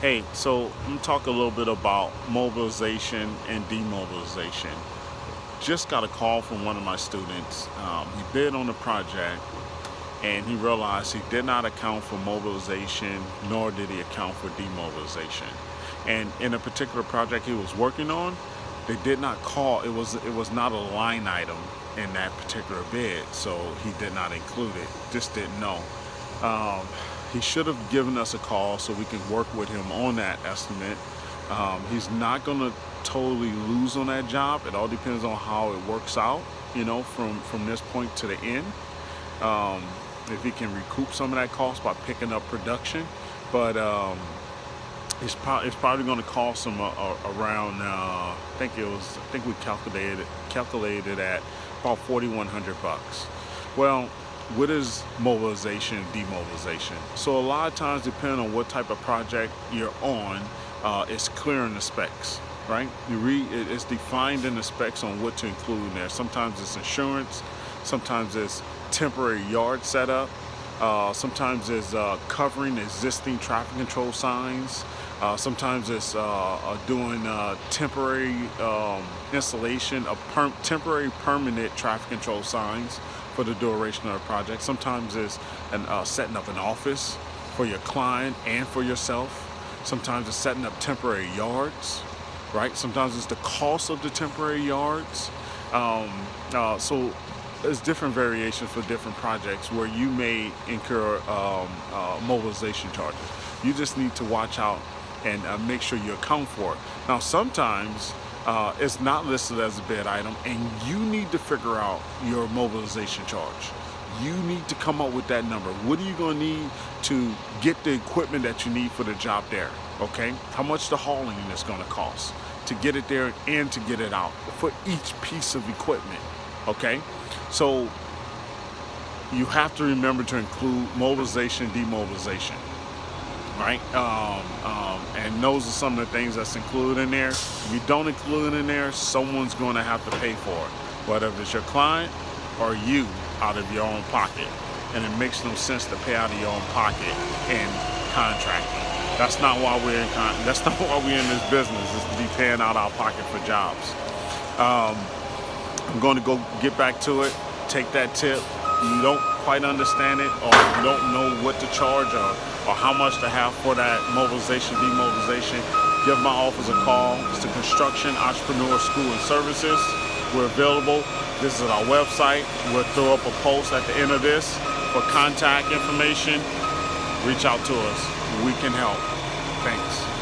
Hey, so I'm gonna talk a little bit about mobilization and demobilization. Just got a call from one of my students. He bid on the project and he realized he did not account for mobilization, nor did he account for demobilization. And in a particular project he was working on, they did not call, it was not a line item in that particular bid, so he did not include it, just didn't know. Um, he should have given us a call so we can work with him on that estimate. He's not going to totally lose on that job. It all depends on how it works out, from this point to the end. Um, if he can recoup some of that cost by picking up production, but it's probably going to cost him around. I think we calculated at about $4,100. Well, what is mobilization and demobilization? So a lot of times, depending on what type of project you're on, it's clear in the specs, right? It's defined in the specs on what to include in there. Sometimes it's insurance, sometimes it's temporary yard setup, sometimes it's covering existing traffic control signs, sometimes it's doing temporary installation of temporary permanent traffic control signs for the duration of the project. Sometimes it's setting up an office for your client and for yourself. Sometimes it's setting up temporary yards, right? Sometimes it's the cost of the temporary yards. So there's different variations for different projects where you may incur mobilization charges. You just need to watch out and make sure you account for it. Now, sometimes it's not listed as a bid item, and you need to figure out your mobilization charge. You need to come up with that number. What are you going to need to get the equipment that you need for the job there? Okay, how much the hauling is going to cost to get it there and to get it out for each piece of equipment. Okay, so you have to remember to include mobilization, demobilization, right? And those are some of the things that's included in there. If you don't include it in there, someone's going to have to pay for it, whether it's your client or you out of your own pocket. And it makes no sense to pay out of your own pocket in contracting. That's not why we're in that's not why we're in this business, is to be paying out our pocket for jobs. I'm going to go get back to it, take that tip. You don't quite understand it, or you don't know what to charge or how much to have for that mobilization, demobilization, give my office a call. It's the Construction Entrepreneur School and Services. We're available. Visit our website. We'll throw up a post at the end of this for contact information. Reach out to us. We can help. Thanks.